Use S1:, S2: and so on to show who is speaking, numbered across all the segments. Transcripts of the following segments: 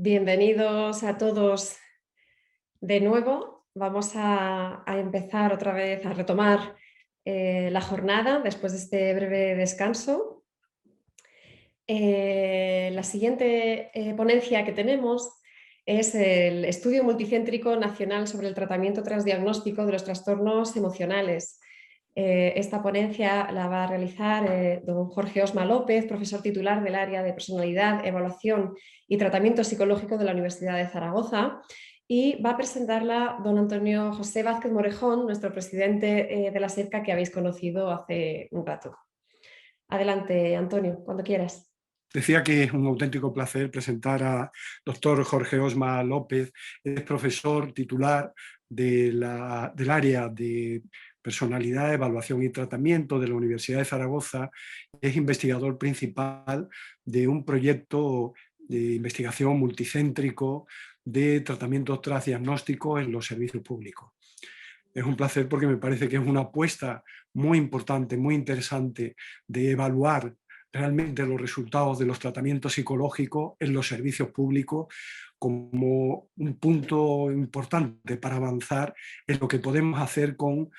S1: Bienvenidos a todos de nuevo. Vamos a empezar otra vez a retomar la jornada después de este breve descanso. La siguiente ponencia que tenemos es el Estudio Multicéntrico Nacional sobre el Tratamiento Transdiagnóstico de los Trastornos Emocionales. Esta ponencia la va a realizar don Jorge Osma López, profesor titular del área de Personalidad, Evaluación y Tratamiento Psicológico de la Universidad de Zaragoza, y va a presentarla don Antonio José Vázquez Morejón, nuestro presidente de la SERCA, que habéis conocido hace un rato. Adelante, Antonio, cuando quieras.
S2: Decía que es un auténtico placer presentar a doctor Jorge Osma López. Es profesor titular del área de personalidad, evaluación y tratamiento de la Universidad de Zaragoza. Es investigador principal de un proyecto de investigación multicéntrico de tratamiento transdiagnóstico en los servicios públicos. Es un placer porque me parece que es una apuesta muy importante, muy interesante de evaluar realmente los resultados de los tratamientos psicológicos en los servicios públicos como un punto importante para avanzar en lo que podemos hacer con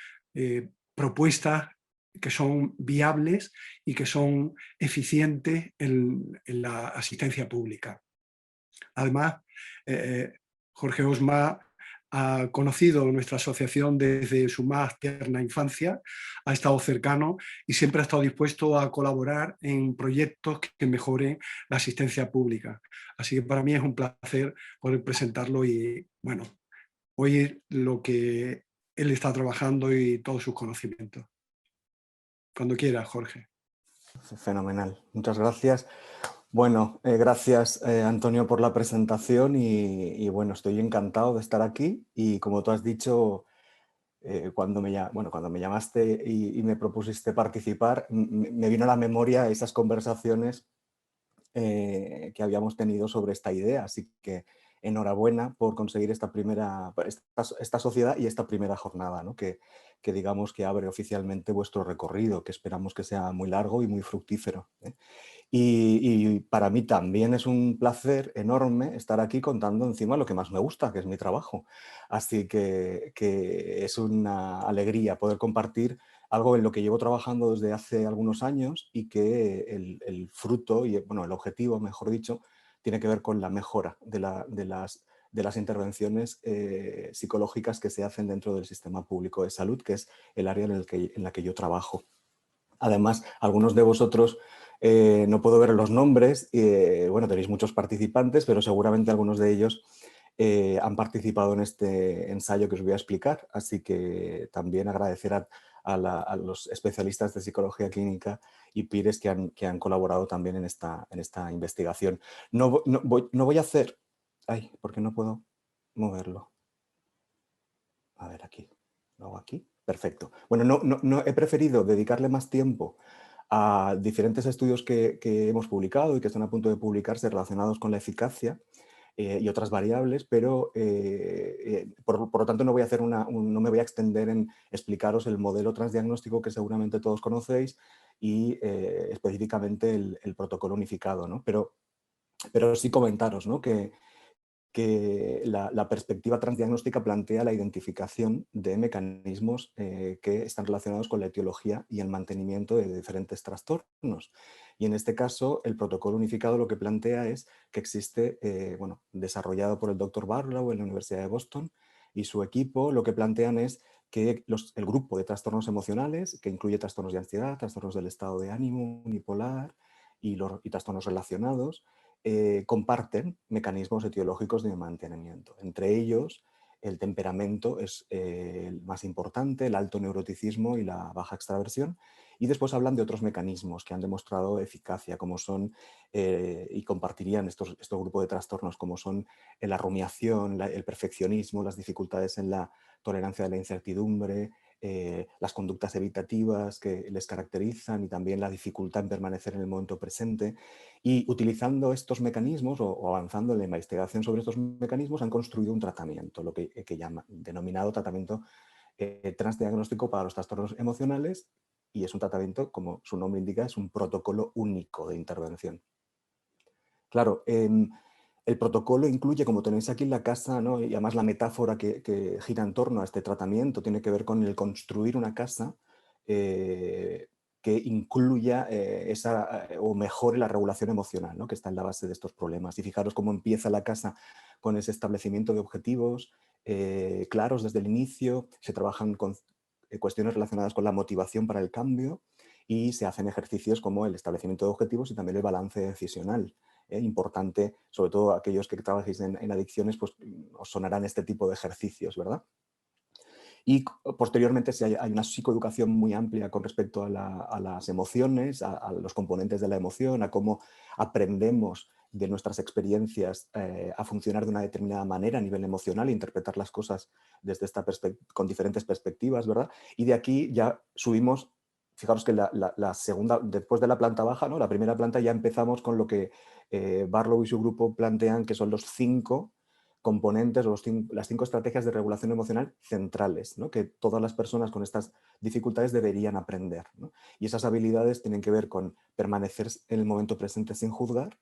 S2: propuestas que son viables y que son eficientes en la asistencia pública. Además, Jorge Osma ha conocido nuestra asociación desde su más tierna infancia, ha estado cercano y siempre ha estado dispuesto a colaborar en proyectos que mejoren la asistencia pública. Así que para mí es un placer poder presentarlo y, bueno, oír lo que él está trabajando y todos sus conocimientos. Cuando quiera, Jorge.
S3: Fenomenal, muchas gracias. Bueno, gracias Antonio por la presentación y bueno, estoy encantado de estar aquí y como tú has dicho, cuando me llamaste y me propusiste participar, me vino a la memoria esas conversaciones que habíamos tenido sobre esta idea, así que enhorabuena por conseguir esta sociedad y esta primera jornada, ¿no? que digamos que abre oficialmente vuestro recorrido, que esperamos que sea muy largo y muy fructífero, ¿eh? Y para mí también es un placer enorme estar aquí contando encima lo que más me gusta, que es mi trabajo. Así que es una alegría poder compartir algo en lo que llevo trabajando desde hace algunos años y que el fruto, y bueno, el objetivo, mejor dicho, tiene que ver con la mejora de las intervenciones psicológicas que se hacen dentro del sistema público de salud, que es el área en la que yo trabajo. Además, algunos de vosotros, no puedo ver los nombres, bueno, tenéis muchos participantes, pero seguramente algunos de ellos han participado en este ensayo que os voy a explicar, así que también agradecer a los especialistas de psicología clínica y PIRES que han colaborado también en esta investigación. No voy a hacer... Ay, ¿por qué no puedo moverlo? A ver, aquí. ¿Lo hago aquí? Perfecto. Bueno, no he preferido dedicarle más tiempo a diferentes estudios que hemos publicado y que están a punto de publicarse relacionados con la eficacia y otras variables, pero por lo tanto no voy a hacer no me voy a extender en explicaros el modelo transdiagnóstico que seguramente todos conocéis y específicamente el protocolo unificado, ¿no? Pero sí comentaros, ¿no? que la perspectiva transdiagnóstica plantea la identificación de mecanismos que están relacionados con la etiología y el mantenimiento de diferentes trastornos. Y en este caso, el protocolo unificado lo que plantea es que existe, bueno, desarrollado por el Dr. Barlow en la Universidad de Boston y su equipo, lo que plantean es que el grupo de trastornos emocionales, que incluye trastornos de ansiedad, trastornos del estado de ánimo unipolar y trastornos relacionados, comparten mecanismos etiológicos de mantenimiento. Entre ellos, el temperamento es el más importante, el alto neuroticismo y la baja extraversión. Y después hablan de otros mecanismos que han demostrado eficacia, como son, y compartirían estos grupos de trastornos, como son la rumiación, el perfeccionismo, las dificultades en la tolerancia de la incertidumbre, las conductas evitativas que les caracterizan y también la dificultad en permanecer en el momento presente. Y utilizando estos mecanismos o avanzando en la investigación sobre estos mecanismos han construido un tratamiento, lo que llaman denominado tratamiento transdiagnóstico para los trastornos emocionales, y es un tratamiento, como su nombre indica, es un protocolo único de intervención. Claro, El protocolo incluye, como tenéis aquí en la casa, ¿no? Y además la metáfora que gira en torno a este tratamiento tiene que ver con el construir una casa que incluya o mejore la regulación emocional, ¿no? Que está en la base de estos problemas. Y fijaros cómo empieza la casa con ese establecimiento de objetivos claros desde el inicio, se trabajan con cuestiones relacionadas con la motivación para el cambio y se hacen ejercicios como el establecimiento de objetivos y también el balance decisional. Importante, sobre todo aquellos que trabajéis en adicciones, pues os sonarán este tipo de ejercicios, ¿verdad? Y posteriormente hay una psicoeducación muy amplia con respecto a las emociones, a los componentes de la emoción, a cómo aprendemos de nuestras experiencias a funcionar de una determinada manera a nivel emocional e interpretar las cosas desde con diferentes perspectivas, ¿verdad? Y de aquí ya subimos, fijaros que la segunda, después de la planta baja, ¿no? La primera planta ya empezamos con lo que Barlow y su grupo plantean que son los 5 componentes o las 5 estrategias de regulación emocional centrales, ¿no? Que todas las personas con estas dificultades deberían aprender, ¿no? Y esas habilidades tienen que ver con permanecer en el momento presente sin juzgar,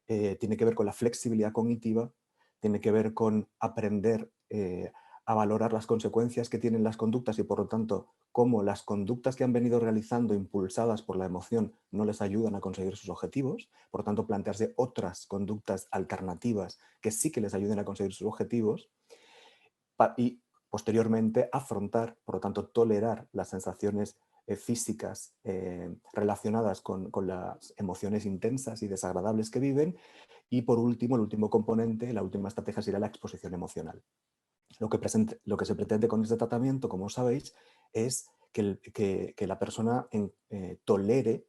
S3: tiene que ver con la flexibilidad cognitiva, tiene que ver con aprender a valorar las consecuencias que tienen las conductas y por lo tanto cómo las conductas que han venido realizando impulsadas por la emoción no les ayudan a conseguir sus objetivos, por lo tanto plantearse otras conductas alternativas que sí que les ayuden a conseguir sus objetivos y posteriormente afrontar, por lo tanto tolerar las sensaciones físicas relacionadas con las emociones intensas y desagradables que viven y por último, el último componente, la última estrategia sería la exposición emocional. Lo que se pretende con este tratamiento, como sabéis, es que la persona tolere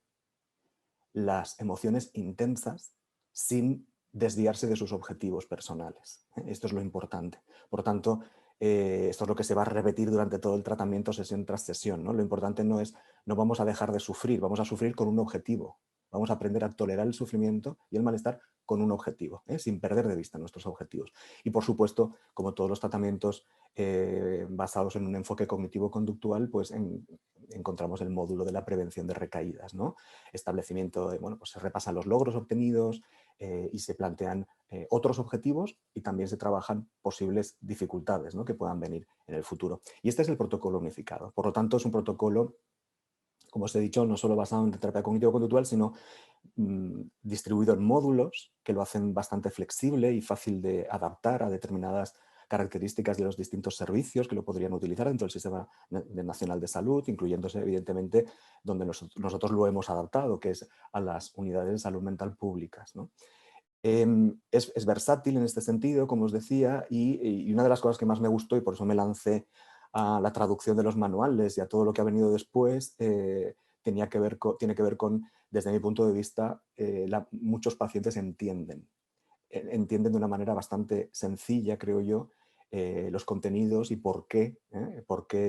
S3: las emociones intensas sin desviarse de sus objetivos personales. Esto es lo importante. Por tanto, esto es lo que se va a repetir durante todo el tratamiento sesión tras sesión, ¿no? Lo importante no vamos a dejar de sufrir, vamos a sufrir con un objetivo. Vamos a aprender a tolerar el sufrimiento y el malestar con un objetivo, sin perder de vista nuestros objetivos. Y por supuesto, como todos los tratamientos basados en un enfoque cognitivo-conductual, pues encontramos el módulo de la prevención de recaídas, ¿no? Establecimiento, bueno, pues se repasan los logros obtenidos y se plantean otros objetivos y también se trabajan posibles dificultades, ¿no? Que puedan venir en el futuro. Y este es el protocolo unificado. Por lo tanto, es un protocolo, como os he dicho, no solo basado en terapia cognitivo-conductual, sino distribuido en módulos que lo hacen bastante flexible y fácil de adaptar a determinadas características de los distintos servicios que lo podrían utilizar dentro del Sistema Nacional de Salud, incluyéndose evidentemente donde nosotros lo hemos adaptado, que es a las unidades de salud mental públicas, ¿no? Es versátil en este sentido, como os decía, y una de las cosas que más me gustó y por eso me lancé a la traducción de los manuales y a todo lo que ha venido después, tiene que ver con, desde mi punto de vista, muchos pacientes entienden de una manera bastante sencilla, creo yo, los contenidos y por qué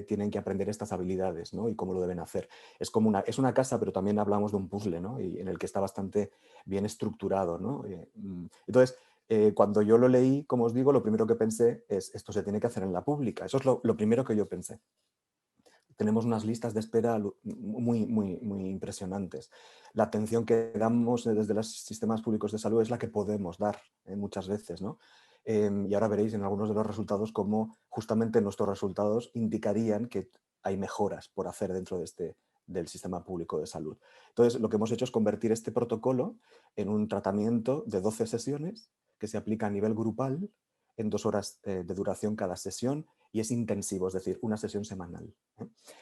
S3: tienen que aprender estas habilidades, ¿no? Y cómo lo deben hacer. Es una casa, pero también hablamos de un puzzle, ¿no? Y en el que está bastante bien estructurado, ¿no? Entonces, cuando yo lo leí, como os digo, lo primero que pensé es esto se tiene que hacer en la pública. Eso es lo primero que yo pensé. Tenemos unas listas de espera muy, muy, muy impresionantes. La atención que damos desde los sistemas públicos de salud es la que podemos dar muchas veces, ¿no? Y ahora veréis en algunos de los resultados cómo justamente nuestros resultados indicarían que hay mejoras por hacer dentro del sistema público de salud. Entonces, lo que hemos hecho es convertir este protocolo en un tratamiento de 12 sesiones que se aplica a nivel grupal en 2 horas de duración cada sesión y es intensivo, es decir, una sesión semanal.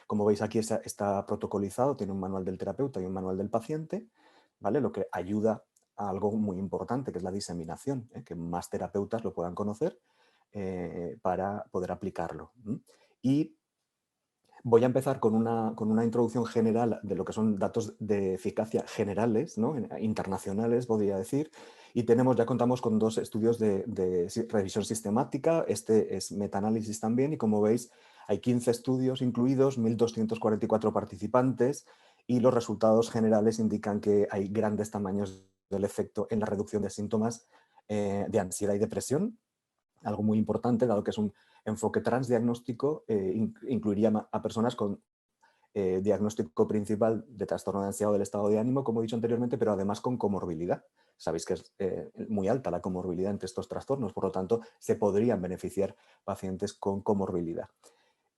S3: Como veis aquí está protocolizado, tiene un manual del terapeuta y un manual del paciente, ¿vale? Lo que ayuda a algo muy importante, que es la diseminación, que más terapeutas lo puedan conocer para poder aplicarlo. Y voy a empezar con una introducción general de lo que son datos de eficacia generales, ¿no? Internacionales, podría decir, y ya contamos con 2 estudios de revisión sistemática, este es metaanálisis también, y como veis hay 15 estudios incluidos, 1.244 participantes, y los resultados generales indican que hay grandes tamaños del efecto en la reducción de síntomas de ansiedad y depresión, algo muy importante, dado que es un enfoque transdiagnóstico, incluiría a personas con diagnóstico principal de trastorno de ansiedad o del estado de ánimo, como he dicho anteriormente, pero además con comorbilidad. Sabéis que es muy alta la comorbilidad entre estos trastornos, por lo tanto, se podrían beneficiar pacientes con comorbilidad.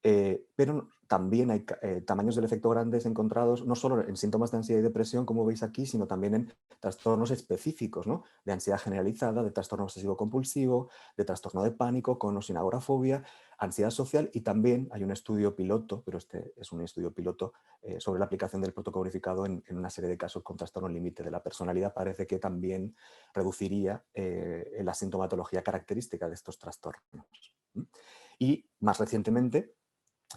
S3: Pero también hay tamaños del efecto grandes encontrados no solo en síntomas de ansiedad y depresión, como veis aquí, sino también en trastornos específicos, ¿no? De ansiedad generalizada, de trastorno obsesivo-compulsivo, de trastorno de pánico con o sin agorafobia, ansiedad social, y también hay un estudio piloto, pero este es un estudio piloto sobre la aplicación del protocolo unificado en una serie de casos con trastorno límite de la personalidad. Parece que también reduciría la sintomatología característica de estos trastornos. Y más recientemente,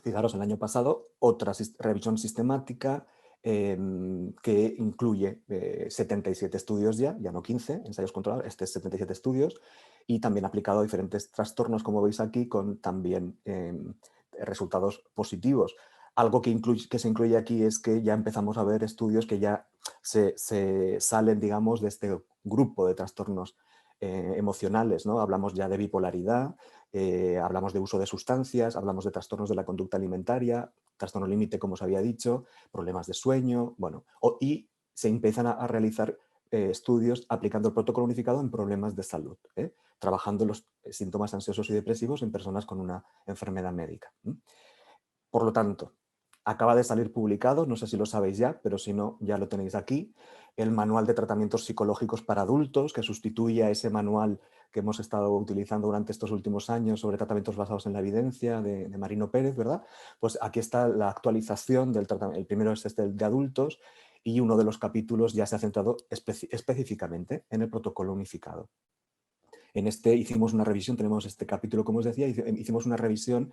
S3: fijaros, el año pasado, otra revisión sistemática que incluye 77 estudios ya no 15 ensayos controlados, este es 77 estudios, y también aplicado a diferentes trastornos, como veis aquí, con también resultados positivos. Algo que se incluye aquí es que ya empezamos a ver estudios que ya se salen, digamos, de este grupo de trastornos emocionales, ¿no? Hablamos ya de bipolaridad, hablamos de uso de sustancias, hablamos de trastornos de la conducta alimentaria, trastorno límite, como os había dicho, problemas de sueño, bueno, y se empiezan a realizar estudios aplicando el protocolo unificado en problemas de salud, trabajando los síntomas ansiosos y depresivos en personas con una enfermedad médica. Por lo tanto, acaba de salir publicado, no sé si lo sabéis ya, pero si no, ya lo tenéis aquí, el Manual de Tratamientos Psicológicos para Adultos, que sustituye a ese manual que hemos estado utilizando durante estos últimos años sobre tratamientos basados en la evidencia de Marino Pérez, ¿verdad? Pues aquí está la actualización del tratamiento. El primero es este de adultos y uno de los capítulos ya se ha centrado específicamente en el protocolo unificado. En este hicimos una revisión, tenemos este capítulo, como os decía, hicimos una revisión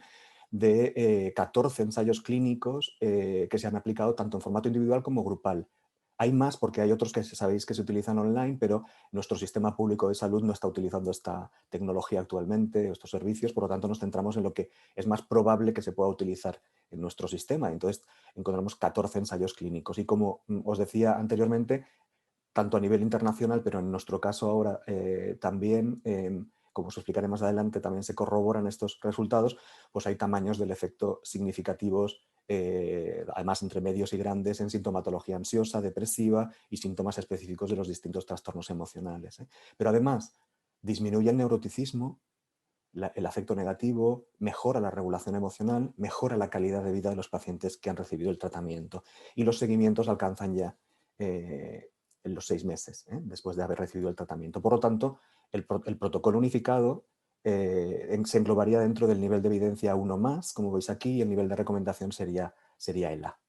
S3: de 14 ensayos clínicos que se han aplicado tanto en formato individual como grupal. Hay más porque hay otros que sabéis que se utilizan online, pero nuestro sistema público de salud no está utilizando esta tecnología actualmente, estos servicios, por lo tanto nos centramos en lo que es más probable que se pueda utilizar en nuestro sistema. Entonces encontramos 14 ensayos clínicos y, como os decía anteriormente, tanto a nivel internacional, pero en nuestro caso ahora también, como os explicaré más adelante, también se corroboran estos resultados, pues hay tamaños del efecto significativos, además entre medios y grandes, en sintomatología ansiosa, depresiva y síntomas específicos de los distintos trastornos emocionales. Pero además disminuye el neuroticismo, el afecto negativo, mejora la regulación emocional, mejora la calidad de vida de los pacientes que han recibido el tratamiento, y los seguimientos alcanzan ya en los 6 meses después de haber recibido el tratamiento. Por lo tanto, el protocolo unificado se englobaría dentro del nivel de evidencia 1 más, como veis aquí, y el nivel de recomendación sería el A.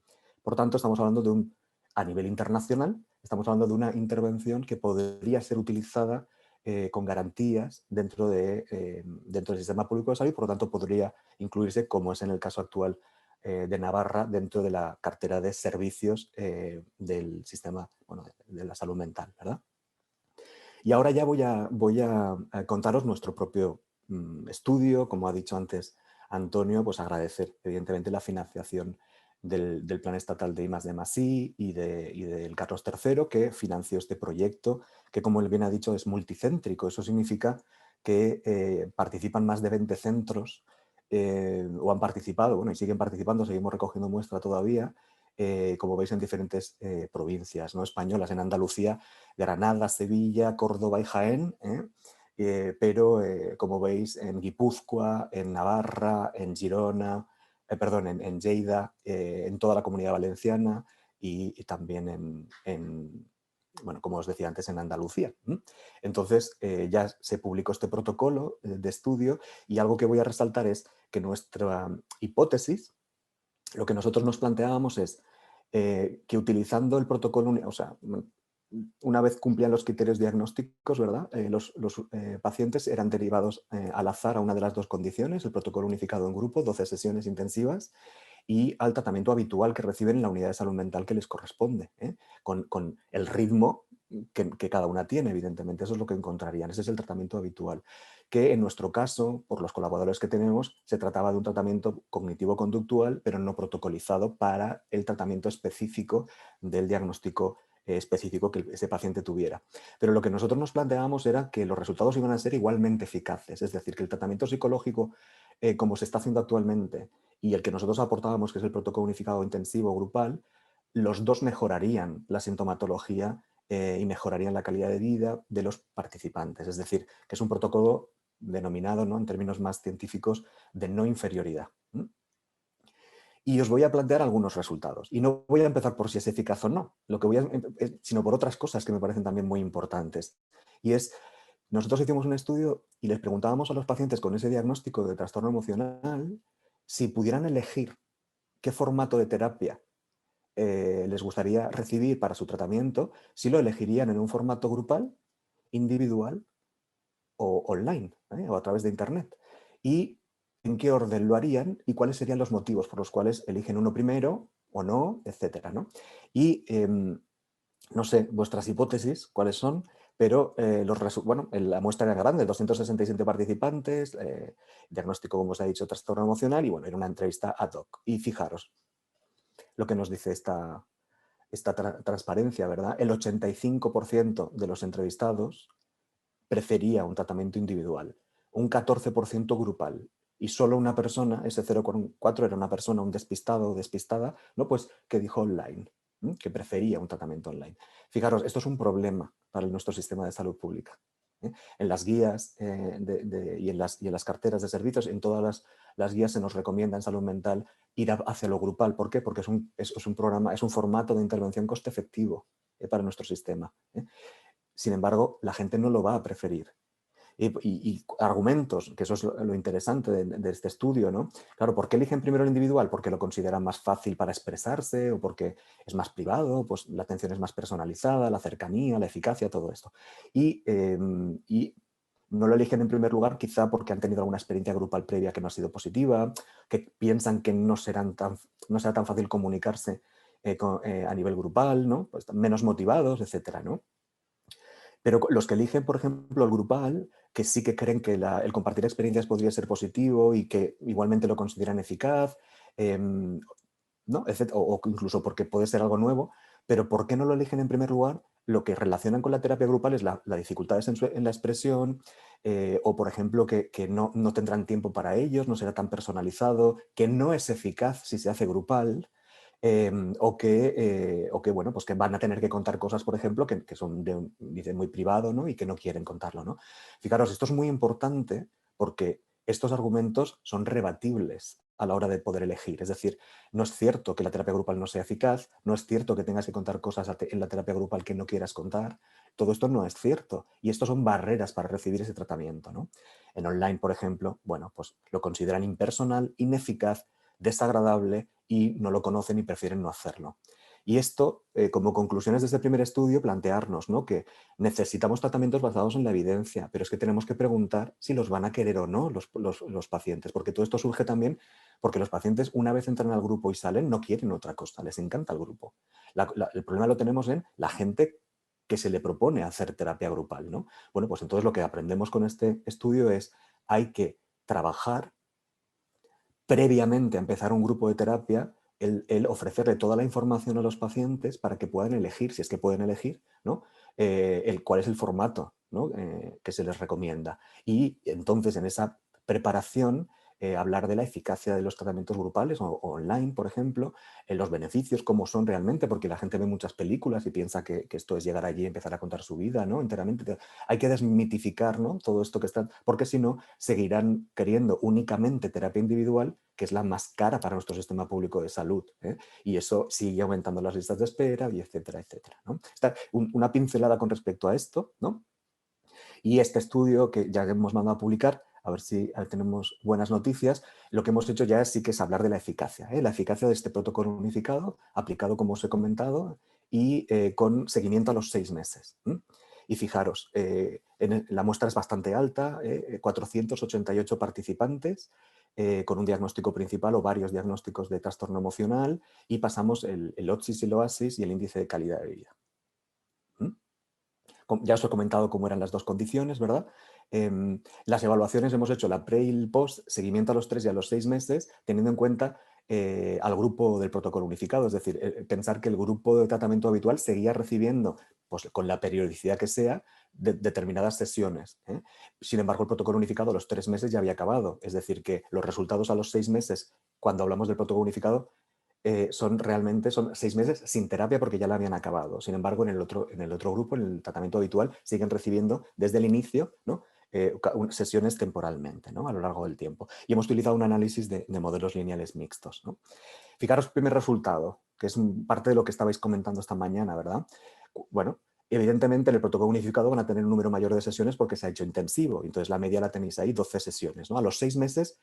S3: Por tanto, estamos hablando a nivel internacional, estamos hablando de una intervención que podría ser utilizada con garantías dentro del sistema público de salud, y por lo tanto podría incluirse, como es en el caso actual de Navarra, dentro de la cartera de servicios del sistema, bueno, de la salud mental, ¿verdad? Y ahora ya voy a contaros nuestro propio estudio. Como ha dicho antes Antonio, pues agradecer evidentemente la financiación del Plan Estatal de I+D+I y del Carlos III, que financió este proyecto, que, como él bien ha dicho, es multicéntrico. Eso significa que participan más de 20 centros, o han participado, bueno, y siguen participando, seguimos recogiendo muestra todavía, como veis, en diferentes provincias, ¿no?, españolas, en Andalucía, Granada, Sevilla, Córdoba y Jaén, pero como veis, en Guipúzcoa, en Navarra, en Girona, perdón, en Lleida, en toda la Comunidad Valenciana y también bueno, como os decía antes, en Andalucía. Entonces ya se publicó este protocolo de estudio, y algo que voy a resaltar es que nuestra hipótesis, lo que nosotros nos planteábamos es que utilizando el protocolo, o sea, una vez cumplían los criterios diagnósticos, ¿verdad? Los pacientes eran derivados al azar a una de las dos condiciones: el protocolo unificado en grupo, 12 sesiones intensivas, y al tratamiento habitual que reciben en la unidad de salud mental que les corresponde, con el ritmo que cada una tiene, evidentemente. Eso es lo que encontrarían, ese es el tratamiento habitual, que en nuestro caso, por los colaboradores que tenemos, se trataba de un tratamiento cognitivo-conductual, pero no protocolizado para el tratamiento específico del diagnóstico específico que ese paciente tuviera. Pero lo que nosotros nos planteábamos era que los resultados iban a ser igualmente eficaces, es decir, que el tratamiento psicológico, como se está haciendo actualmente, y el que nosotros aportábamos, que es el protocolo unificado intensivo grupal, los dos mejorarían la sintomatología y mejorarían la calidad de vida de los participantes. Es decir, que es un protocolo denominado, ¿no?, en términos más científicos, de no inferioridad. Y os voy a plantear algunos resultados. Y no voy a empezar por si es eficaz o no, sino por otras cosas que me parecen también muy importantes. Y es, nosotros hicimos un estudio y les preguntábamos a los pacientes con ese diagnóstico de trastorno emocional si pudieran elegir qué formato de terapia les gustaría recibir para su tratamiento, si lo elegirían en un formato grupal, individual o online, o a través de Internet. Y en qué orden lo harían y cuáles serían los motivos por los cuales eligen uno primero o no, etcétera, ¿no? Y no sé vuestras hipótesis cuáles son, pero bueno, la muestra era grande, 267 participantes, diagnóstico, como os he dicho, trastorno emocional, y bueno, era una entrevista ad hoc. Y fijaros lo que nos dice esta transparencia, ¿verdad? El 85% de los entrevistados prefería un tratamiento individual, un 14% grupal, y solo una persona, ese 0,4 era una persona, un despistado o despistada, ¿no?, pues que dijo online, que prefería un tratamiento online. Fijaros, esto es un problema para nuestro sistema de salud pública. En las guías y en las carteras de servicios, en todas las guías se nos recomienda en salud mental ir hacia lo grupal. ¿Por qué? Porque es un programa, es un formato de intervención coste efectivo para nuestro sistema. Sin embargo, la gente no lo va a preferir. Y argumentos, que eso es lo interesante de este estudio, ¿no? Claro, ¿por qué eligen primero el individual? Porque lo consideran más fácil para expresarse o porque es más privado, pues la atención es más personalizada, la cercanía, la eficacia, todo esto. Y no lo eligen en primer lugar quizá porque han tenido alguna experiencia grupal previa que no ha sido positiva, que piensan que no será tan fácil comunicarse a nivel grupal, ¿no? Pues menos motivados, etcétera, ¿no? Pero los que eligen, por ejemplo, el grupal, que sí que creen que el compartir experiencias podría ser positivo y que igualmente lo consideran eficaz, ¿no?, o incluso porque puede ser algo nuevo, pero ¿por qué no lo eligen en primer lugar? Lo que relacionan con la terapia grupal es la dificultades en la expresión, o por ejemplo que no tendrán tiempo para ellos, no será tan personalizado, que no es eficaz si se hace grupal. O que, bueno, pues que van a tener que contar cosas, por ejemplo, que son de muy privado, ¿no?, y que no quieren contarlo, ¿no? Fijaros, esto es muy importante porque estos argumentos son rebatibles a la hora de poder elegir. Es decir, no es cierto que la terapia grupal no sea eficaz, no es cierto que tengas que contar cosas en la terapia grupal que no quieras contar. Todo esto no es cierto. Y esto son barreras para recibir ese tratamiento, ¿no? En online, por ejemplo, bueno, pues lo consideran impersonal, ineficaz, desagradable y no lo conocen y prefieren no hacerlo. Y esto, como conclusiones de este primer estudio, plantearnos, ¿no?, que necesitamos tratamientos basados en la evidencia, pero es que tenemos que preguntar si los van a querer o no los pacientes, porque todo esto surge también porque los pacientes, una vez entran al grupo y salen, no quieren otra cosa, les encanta el grupo. El problema lo tenemos en la gente que se le propone hacer terapia grupal, ¿no? Bueno, pues entonces lo que aprendemos con este estudio es hay que trabajar previamente a empezar un grupo de terapia, el ofrecerle toda la información a los pacientes para que puedan elegir, si es que pueden elegir, ¿no?, cuál es el formato, ¿no?, que se les recomienda. Y entonces en esa preparación hablar de la eficacia de los tratamientos grupales o online, por ejemplo, los beneficios, cómo son realmente, porque la gente ve muchas películas y piensa que esto es llegar allí y empezar a contar su vida, ¿no?, enteramente. Hay que desmitificar, ¿no?, todo esto que está, porque si no, seguirán queriendo únicamente terapia individual, que es la más cara para nuestro sistema público de salud, y eso sigue aumentando las listas de espera, y etcétera, etcétera, ¿no? Una pincelada con respecto a esto, ¿no? Y este estudio que ya hemos mandado a publicar, a ver si tenemos buenas noticias, lo que hemos hecho ya sí que es hablar de la eficacia de este protocolo unificado, aplicado como os he comentado, y con seguimiento a los 6 meses. Y fijaros, la muestra es bastante alta, 488 participantes, con un diagnóstico principal o varios diagnósticos de trastorno emocional, y pasamos el OTSIS y el OASIS y el índice de calidad de vida. Ya os he comentado cómo eran las dos condiciones, ¿verdad? Las evaluaciones hemos hecho la pre y el post, seguimiento a los 3 y a los 6 meses, teniendo en cuenta al grupo del protocolo unificado, es decir, pensar que el grupo de tratamiento habitual seguía recibiendo, pues, con la periodicidad que sea, determinadas sesiones. Sin embargo, el protocolo unificado a los 3 meses ya había acabado, es decir, que los resultados a los 6 meses, cuando hablamos del protocolo unificado, son 6 meses sin terapia porque ya la habían acabado. Sin embargo, en el otro grupo, en el tratamiento habitual, siguen recibiendo desde el inicio, ¿no?, sesiones temporalmente, ¿no?, a lo largo del tiempo. Y hemos utilizado un análisis de modelos lineales mixtos, ¿no? Fijaros, primer resultado, que es parte de lo que estabais comentando esta mañana, ¿verdad? Bueno, evidentemente en el protocolo unificado van a tener un número mayor de sesiones porque se ha hecho intensivo. Entonces la media la tenéis ahí, 12 sesiones, ¿no? A los 6 meses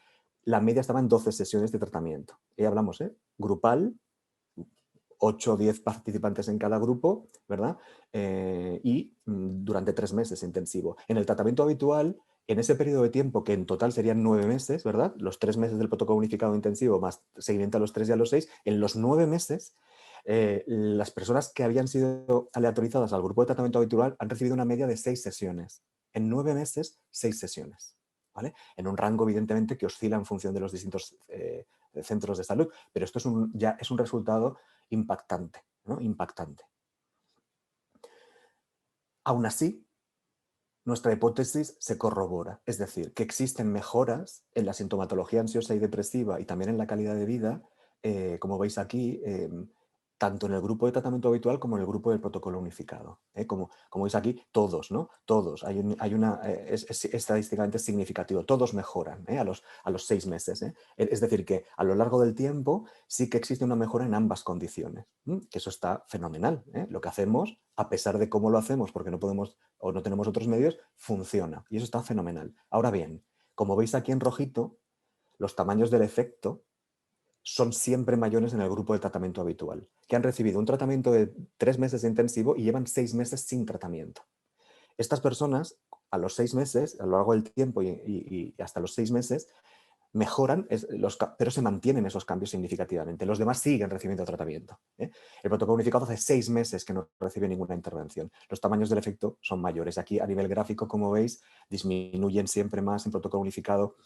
S3: la media estaba en 12 sesiones de tratamiento. Y hablamos, grupal, 8 o 10 participantes en cada grupo, ¿verdad? Y durante 3 meses intensivo. En el tratamiento habitual, en ese periodo de tiempo, que en total serían 9 meses, ¿verdad? Los 3 meses del protocolo unificado intensivo más seguimiento a los 3 y a los 6, en los 9 meses, las personas que habían sido aleatorizadas al grupo de tratamiento habitual han recibido una media de 6 sesiones. En 9 meses, 6 sesiones. ¿Vale? En un rango, evidentemente, que oscila en función de los distintos centros de salud, pero esto ya es un resultado impactante, ¿no? Impactante. Aún así, nuestra hipótesis se corrobora, es decir, que existen mejoras en la sintomatología ansiosa y depresiva y también en la calidad de vida, como veis aquí, tanto en el grupo de tratamiento habitual como en el grupo del protocolo unificado. Como veis aquí, todos, ¿no? Todos. Es estadísticamente significativo. Todos mejoran a los 6 meses. Es decir, que a lo largo del tiempo sí que existe una mejora en ambas condiciones. Que eso está fenomenal. Lo que hacemos, a pesar de cómo lo hacemos, porque no podemos o no tenemos otros medios, funciona. Y eso está fenomenal. Ahora bien, como veis aquí en rojito, los tamaños del efecto son siempre mayores en el grupo de tratamiento habitual, que han recibido un tratamiento de 3 meses de intensivo y llevan 6 meses sin tratamiento. Estas personas, a los 6 meses, a lo largo del tiempo y hasta los 6 meses, mejoran, pero se mantienen esos cambios significativamente. Los demás siguen recibiendo tratamiento. El protocolo unificado hace 6 meses que no recibe ninguna intervención. Los tamaños del efecto son mayores. Aquí, a nivel gráfico, como veis, disminuyen siempre más en protocolo unificado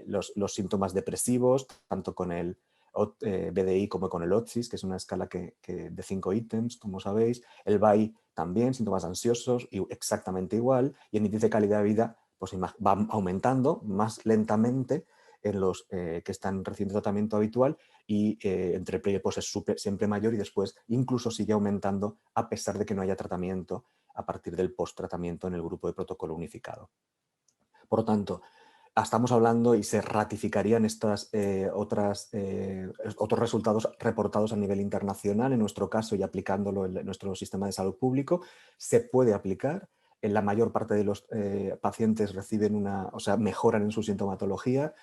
S3: los síntomas depresivos, tanto con el BDI como con el OTSIS, que es una escala de 5 ítems, como sabéis. El BAI también, síntomas ansiosos, exactamente igual. Y el índice de calidad de vida pues va aumentando más lentamente en los que están recibiendo tratamiento habitual y entre pre y post es siempre mayor y después incluso sigue aumentando a pesar de que no haya tratamiento a partir del post-tratamiento en el grupo de protocolo unificado. Por lo tanto, estamos hablando y se ratificarían otros resultados reportados a nivel internacional, en nuestro caso y aplicándolo en nuestro sistema de salud público, se puede aplicar. En la mayor parte de los pacientes mejoran en su sintomatología.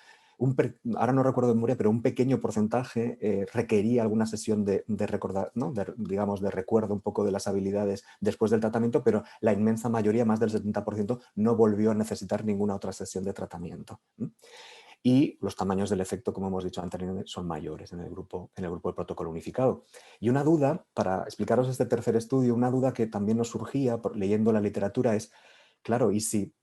S3: Ahora no recuerdo de memoria, pero un pequeño porcentaje requería alguna sesión de recordar, ¿no? de recuerdo un poco de las habilidades después del tratamiento, pero la inmensa mayoría, más del 70%, no volvió a necesitar ninguna otra sesión de tratamiento. Y los tamaños del efecto, como hemos dicho anteriormente, son mayores en el grupo del protocolo unificado. Y una duda, para explicaros este tercer estudio, una duda que también nos surgía leyendo la literatura es, claro, ¿y si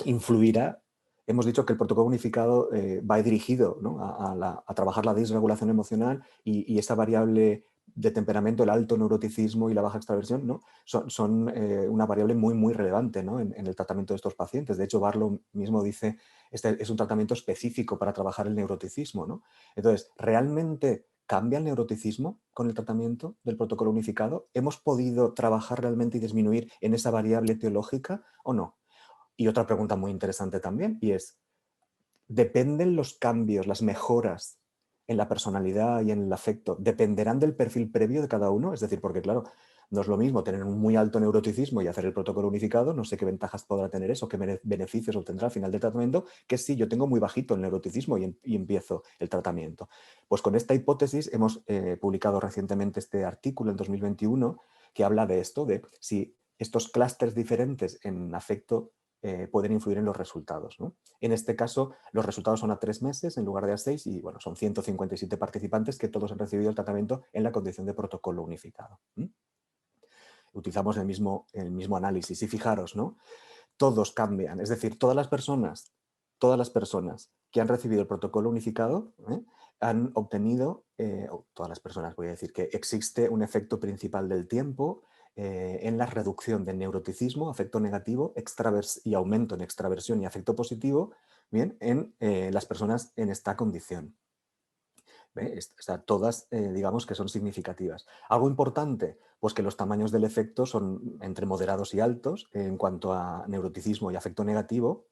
S3: influirá? Hemos dicho que el protocolo unificado va dirigido, ¿no?, a trabajar la disregulación emocional y esa variable de temperamento, el alto neuroticismo y la baja extraversión, ¿no?, son una variable muy, muy relevante, ¿no?, en el tratamiento de estos pacientes. De hecho, Barlow mismo dice, este es un tratamiento específico para trabajar el neuroticismo, ¿no? Entonces, ¿realmente cambia el neuroticismo con el tratamiento del protocolo unificado? ¿Hemos podido trabajar realmente y disminuir en esa variable etiológica o no? Y otra pregunta muy interesante también, y es, ¿dependen los cambios, las mejoras en la personalidad y en el afecto, dependerán del perfil previo de cada uno? Es decir, porque claro, no es lo mismo tener un muy alto neuroticismo y hacer el protocolo unificado, no sé qué ventajas podrá tener eso, qué beneficios obtendrá al final del tratamiento, que si yo tengo muy bajito el neuroticismo y empiezo el tratamiento. Pues con esta hipótesis hemos publicado recientemente este artículo en 2021 que habla de esto, de si estos clústeres diferentes en afecto pueden influir en los resultados, ¿no? En este caso, los resultados son a 3 meses en lugar de a 6 y bueno, son 157 participantes que todos han recibido el tratamiento en la condición de protocolo unificado. Utilizamos el mismo análisis y fijaros, ¿no? Todos cambian, es decir, todas las personas todas las personas que han recibido el protocolo unificado han obtenido, o todas las personas voy a decir, que existe un efecto principal del tiempo en la reducción del neuroticismo, afecto negativo, y aumento en extraversión y afecto positivo, bien, en las personas en esta condición. O sea, todas, digamos, que son significativas. Algo importante, pues que los tamaños del efecto son entre moderados y altos en cuanto a neuroticismo y afecto negativo.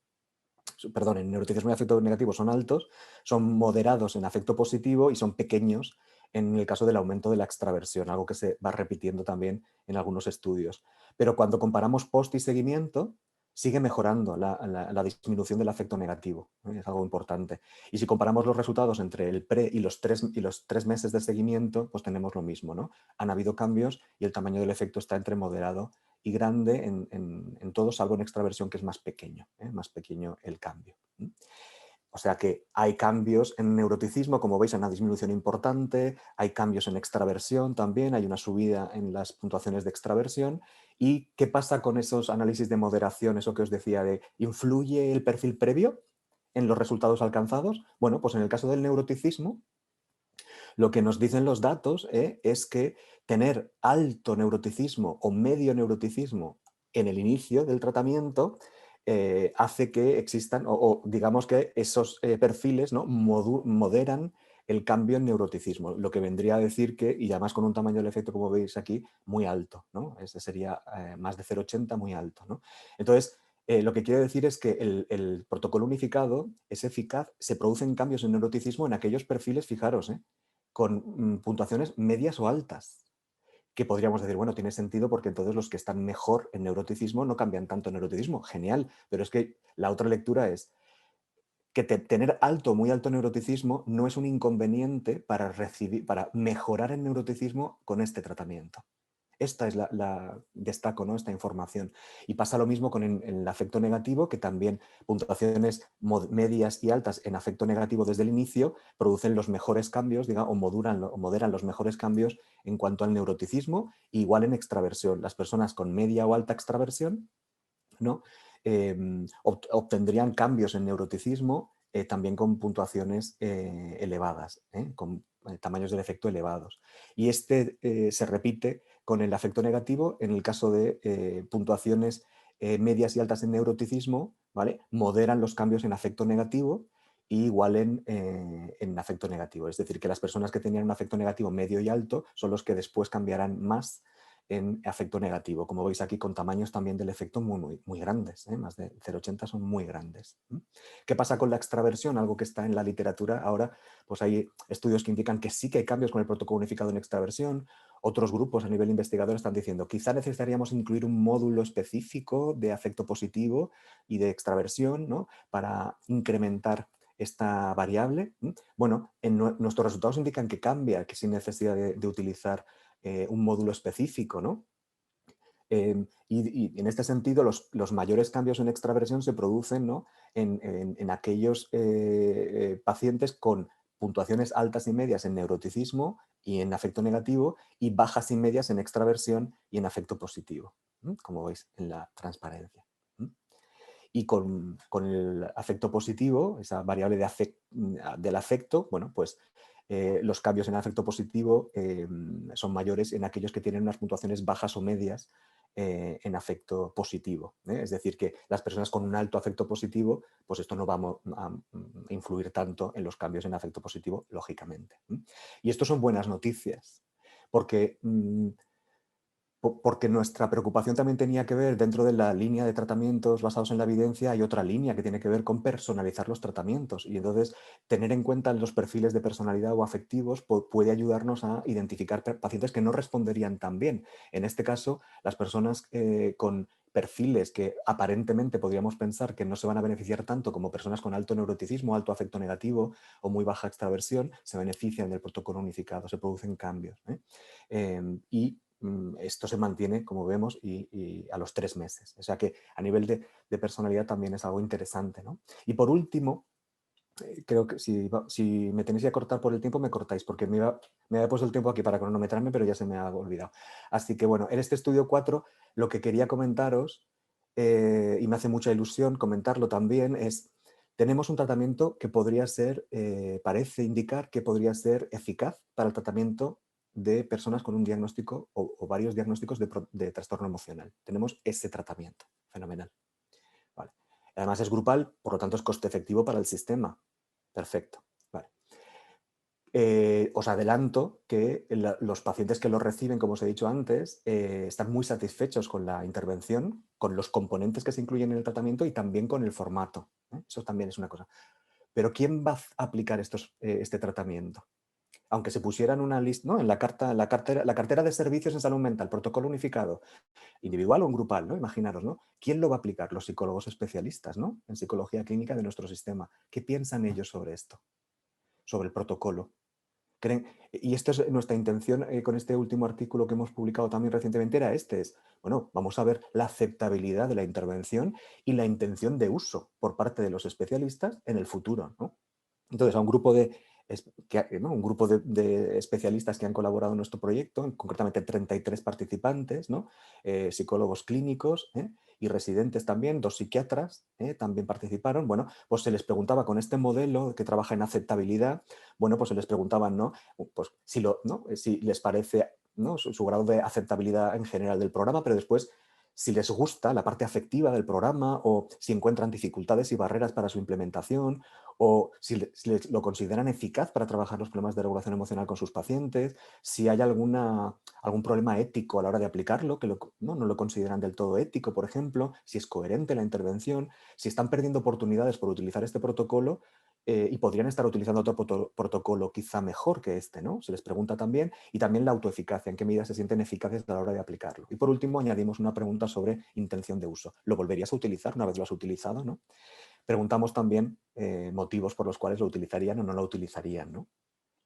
S3: Perdón, en neuroticismo y afecto negativo son altos, son moderados en afecto positivo y son pequeños en el caso del aumento de la extraversión, algo que se va repitiendo también en algunos estudios. Pero cuando comparamos post y seguimiento, sigue mejorando la disminución del afecto negativo, es algo importante. Y si comparamos los resultados entre el pre y los 3 meses de seguimiento, pues tenemos lo mismo, ¿no? Han habido cambios y el tamaño del efecto está entre moderado y grande en todo, salvo en extraversión, que es más pequeño el cambio. O sea que hay cambios en neuroticismo, como veis, hay una disminución importante, hay cambios en extraversión también, hay una subida en las puntuaciones de extraversión. ¿Y qué pasa con esos análisis de moderación, eso que os decía de ¿influye el perfil previo en los resultados alcanzados? Bueno, pues en el caso del neuroticismo, lo que nos dicen los datos es que tener alto neuroticismo o medio neuroticismo en el inicio del tratamiento hace que existan, o digamos que esos perfiles, ¿no?, moderan el cambio en neuroticismo, lo que vendría a decir que, y además con un tamaño del efecto, como veis aquí, muy alto, ¿no? Ese sería más de 0,80, muy alto, ¿no? Entonces, lo que quiere decir es que el protocolo unificado es eficaz, se producen cambios en neuroticismo en aquellos perfiles, fijaros, con puntuaciones medias o altas, que podríamos decir, bueno, tiene sentido porque entonces los que están mejor en neuroticismo no cambian tanto en neuroticismo. Genial, pero es que la otra lectura es que tener alto, muy alto neuroticismo no es un inconveniente para mejorar el neuroticismo con este tratamiento. Esta es destaco, ¿no?, esta información. Y pasa lo mismo con el afecto negativo, que también puntuaciones medias y altas en afecto negativo desde el inicio producen los mejores cambios, digamos, o moderan los mejores cambios en cuanto al neuroticismo, igual en extraversión. Las personas con media o alta extraversión, ¿no?, obtendrían cambios en neuroticismo también con puntuaciones elevadas, con tamaños del efecto elevados. Y este se repite con el afecto negativo en el caso de puntuaciones medias y altas en neuroticismo, ¿vale?, moderan los cambios en afecto negativo y igual en afecto negativo. Es decir, que las personas que tenían un afecto negativo medio y alto son los que después cambiarán más en afecto negativo, como veis aquí, con tamaños también del efecto muy grandes, más de 0,80 son muy grandes. ¿Qué pasa con la extraversión? Algo que está en la literatura ahora, pues hay estudios que indican que sí que hay cambios con el protocolo unificado en extraversión. Otros grupos a nivel investigador están diciendo quizá necesitaríamos incluir un módulo específico de afecto positivo y de extraversión, ¿no?, para incrementar esta variable. Bueno, nuestros resultados indican que cambia, que sin necesidad de utilizar un módulo específico, ¿no? Y en este sentido, los mayores cambios en extraversión se producen, ¿no?, en aquellos pacientes con puntuaciones altas y medias en neuroticismo y en afecto negativo, y bajas y medias en extraversión y en afecto positivo, como veis en la transparencia. Y con el afecto positivo, esa variable del afecto, bueno, pues los cambios en afecto positivo son mayores en aquellos que tienen unas puntuaciones bajas o medias en afecto positivo. Es decir, que las personas con un alto afecto positivo, pues esto no va a influir tanto en los cambios en afecto positivo, lógicamente. Y esto son buenas noticias, porque porque nuestra preocupación también tenía que ver, dentro de la línea de tratamientos basados en la evidencia, hay otra línea que tiene que ver con personalizar los tratamientos. Y entonces, tener en cuenta los perfiles de personalidad o afectivos puede ayudarnos a identificar pacientes que no responderían tan bien. En este caso, las personas con perfiles que aparentemente podríamos pensar que no se van a beneficiar tanto como personas con alto neuroticismo, alto afecto negativo o muy baja extraversión, se benefician del protocolo unificado, se producen cambios. Y esto se mantiene, como vemos, y a los 3 meses. O sea que a nivel de personalidad también es algo interesante, ¿no? Y por último, creo que si me tenéis que cortar por el tiempo, me cortáis, porque me había puesto el tiempo aquí para cronometrarme, pero ya se me ha olvidado. Así que bueno, en este estudio 4 lo que quería comentaros, y me hace mucha ilusión comentarlo también, es tenemos un tratamiento que podría ser, parece indicar que podría ser eficaz para el tratamiento de personas con un diagnóstico o varios diagnósticos de trastorno emocional. Tenemos ese tratamiento, fenomenal. Vale. Además es grupal, por lo tanto es coste efectivo para el sistema. Perfecto. Vale. Os adelanto que los pacientes que lo reciben, como os he dicho antes, están muy satisfechos con la intervención, con los componentes que se incluyen en el tratamiento y también con el formato. Eso también es una cosa. Pero ¿quién va a aplicar este tratamiento? Aunque se pusieran una lista, ¿no? En la cartera de servicios en salud mental, protocolo unificado, individual o en grupal, ¿no? Imaginaros, ¿no? ¿Quién lo va a aplicar? Los psicólogos especialistas, ¿no? En psicología clínica de nuestro sistema. ¿Qué piensan ellos sobre esto? Sobre el protocolo. Y esta es nuestra intención con este último artículo que hemos publicado también recientemente, bueno, vamos a ver la aceptabilidad de la intervención y la intención de uso por parte de los especialistas en el futuro, ¿no? Entonces, a un grupo de especialistas que han colaborado en nuestro proyecto, concretamente 33 participantes, ¿no? Psicólogos clínicos y residentes también, 2 psiquiatras también participaron. Bueno, pues se les preguntaba con este modelo que trabaja en aceptabilidad, bueno, pues se les preguntaban, ¿no? Pues si les parece, ¿no? su grado de aceptabilidad en general del programa, pero después si les gusta la parte afectiva del programa o si encuentran dificultades y barreras para su implementación o si lo consideran eficaz para trabajar los problemas de regulación emocional con sus pacientes, si hay algún problema ético a la hora de aplicarlo, que no lo consideran del todo ético, por ejemplo, si es coherente la intervención, si están perdiendo oportunidades por utilizar este protocolo y podrían estar utilizando otro protocolo quizá mejor que este, ¿no? Se les pregunta también, y también la autoeficacia, en qué medida se sienten eficaces a la hora de aplicarlo. Y por último añadimos una pregunta sobre intención de uso. ¿Lo volverías a utilizar una vez lo has utilizado, ¿no? Preguntamos también motivos por los cuales lo utilizarían o no lo utilizarían, ¿no?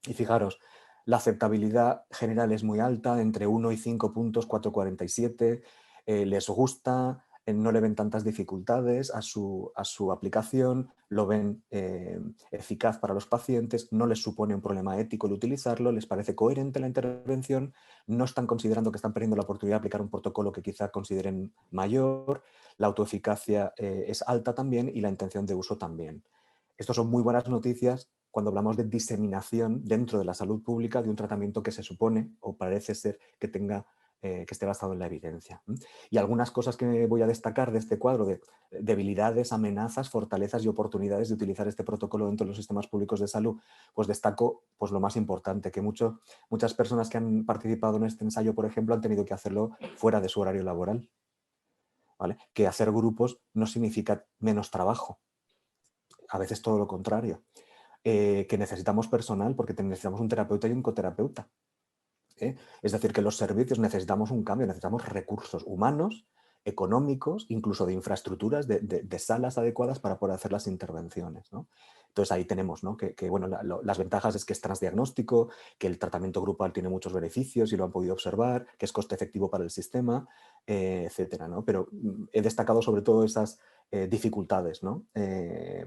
S3: Y fijaros, la aceptabilidad general es muy alta, entre 1 y 5 puntos, 4,47. Les gusta, no le ven tantas dificultades a su aplicación, lo ven eficaz para los pacientes, no les supone un problema ético el utilizarlo, les parece coherente la intervención, no están considerando que están perdiendo la oportunidad de aplicar un protocolo que quizá consideren mayor, la autoeficacia es alta también y la intención de uso también. Estas son muy buenas noticias cuando hablamos de diseminación dentro de la salud pública de un tratamiento que se supone o parece ser que que esté basado en la evidencia. Y algunas cosas que voy a destacar de este cuadro de debilidades, amenazas, fortalezas y oportunidades de utilizar este protocolo dentro de los sistemas públicos de salud, pues destaco pues lo más importante, que muchas personas que han participado en este ensayo, por ejemplo, han tenido que hacerlo fuera de su horario laboral, ¿vale? Que hacer grupos no significa menos trabajo, a veces todo lo contrario. Que necesitamos personal porque necesitamos un terapeuta y un coterapeuta. Es decir, que los servicios necesitamos un cambio, necesitamos recursos humanos, económicos, incluso de infraestructuras, de salas adecuadas para poder hacer las intervenciones, ¿no? Entonces ahí tenemos, ¿no? Bueno, las ventajas es que es transdiagnóstico, que el tratamiento grupal tiene muchos beneficios y lo han podido observar, que es coste efectivo para el sistema, etcétera, ¿no? Pero he destacado sobre todo esas dificultades, ¿no?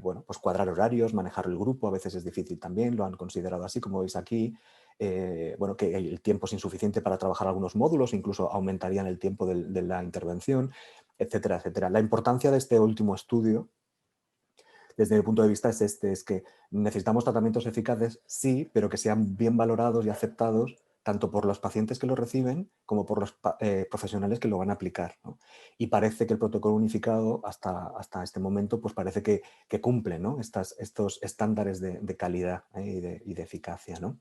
S3: Bueno, pues cuadrar horarios, manejar el grupo, a veces es difícil también, lo han considerado así, como veis aquí. Bueno, que el tiempo es insuficiente para trabajar algunos módulos, incluso aumentarían el tiempo de la intervención, etcétera, etcétera. La importancia de este último estudio, desde mi punto de vista, es que necesitamos tratamientos eficaces, sí, pero que sean bien valorados y aceptados tanto por los pacientes que lo reciben como por los profesionales que lo van a aplicar, ¿no? Y parece que el protocolo unificado hasta este momento pues parece que cumple, ¿no? Estos estándares de calidad y de eficacia, ¿no?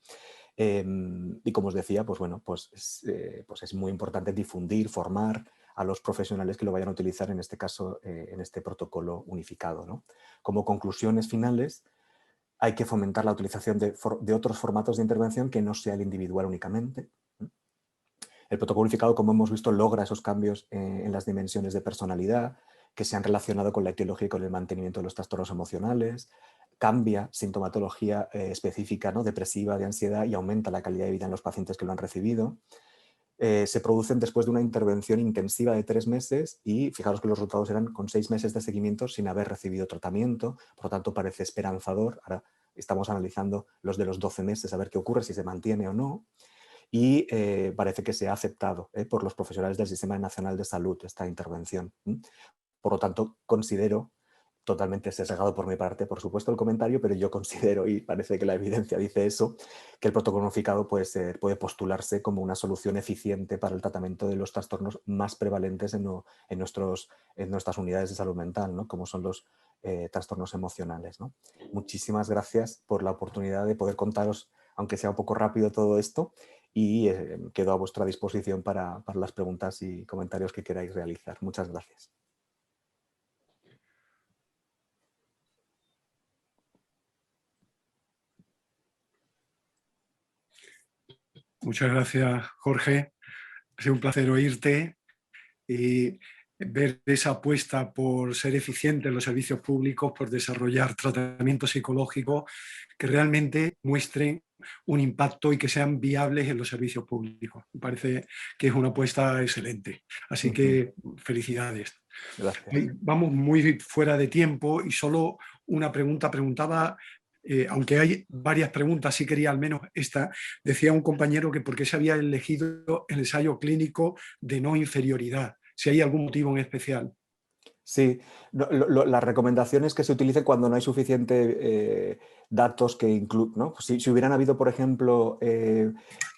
S3: Y como os decía, pues bueno, pues es muy importante difundir, formar a los profesionales que lo vayan a utilizar, en este caso, en este protocolo unificado, ¿no? Como conclusiones finales, hay que fomentar la utilización de otros formatos de intervención que no sea el individual únicamente. El protocolo unificado, como hemos visto, logra esos cambios en las dimensiones de personalidad que se han relacionado con la etiología y con el mantenimiento de los trastornos emocionales, cambia sintomatología específica, ¿no? Depresiva, de ansiedad, y aumenta la calidad de vida en los pacientes que lo han recibido. Se producen después de una intervención intensiva de 3 meses y fijaros que los resultados eran con 6 meses de seguimiento sin haber recibido tratamiento, por lo tanto parece esperanzador. Ahora estamos analizando los de los 12 meses a ver qué ocurre, si se mantiene o no, y parece que se ha aceptado por los profesionales del Sistema Nacional de Salud esta intervención. Por lo tanto, considero totalmente sesgado por mi parte, por supuesto, el comentario, pero yo considero, y parece que la evidencia dice eso, que el protocolo unificado puede postularse como una solución eficiente para el tratamiento de los trastornos más prevalentes en nuestras unidades de salud mental, ¿no? Como son los trastornos emocionales, ¿no? Muchísimas gracias por la oportunidad de poder contaros, aunque sea un poco rápido, todo esto, y quedo a vuestra disposición para las preguntas y comentarios que queráis realizar. Muchas gracias.
S2: Muchas gracias, Jorge. Ha sido un placer oírte y ver esa apuesta por ser eficiente en los servicios públicos, por desarrollar tratamientos psicológicos que realmente muestren un impacto y que sean viables en los servicios públicos. Me parece que es una apuesta excelente. Así que felicidades.
S3: Gracias.
S2: Vamos muy fuera de tiempo y solo una pregunta. Preguntaba, aunque hay varias preguntas, sí quería al menos esta. Decía un compañero que por qué se había elegido el ensayo clínico de no inferioridad, si hay algún motivo en especial.
S3: Sí, las recomendaciones que se utilicen cuando no hay suficiente datos que incluyan, ¿no? Si hubieran habido, por ejemplo,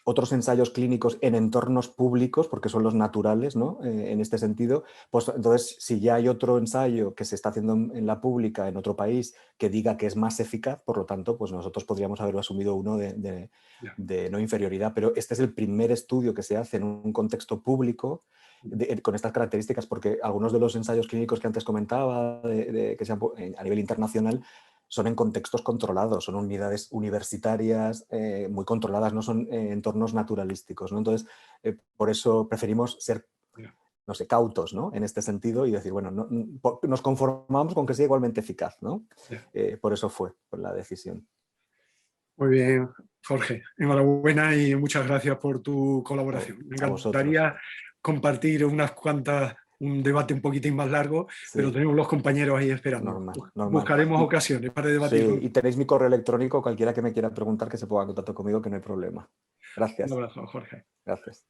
S3: otros ensayos clínicos en entornos públicos, porque son los naturales, ¿no? En este sentido, pues entonces si ya hay otro ensayo que se está haciendo en la pública en otro país que diga que es más eficaz, por lo tanto, pues nosotros podríamos haber asumido uno de no inferioridad, pero este es el primer estudio que se hace en un contexto público con estas características, porque algunos de los ensayos clínicos que antes comentaba, que sean a nivel internacional, son en contextos controlados, son unidades universitarias muy controladas, no son entornos naturalísticos, ¿no? Entonces, por eso preferimos ser, no sé, cautos, ¿no? En este sentido y decir, bueno, nos conformamos con que sea igualmente eficaz, ¿no? Por eso fue la decisión.
S2: Muy bien, Jorge. Enhorabuena y muchas gracias por tu colaboración. Me encantaría compartir un debate un poquitín más largo, sí, pero tenemos los compañeros ahí esperando.
S3: Normal.
S2: Buscaremos ocasiones para debatir.
S3: Sí, y tenéis mi correo electrónico, cualquiera que me quiera preguntar que se ponga en contacto conmigo, que no hay problema. Gracias.
S2: Un abrazo, Jorge.
S3: Gracias.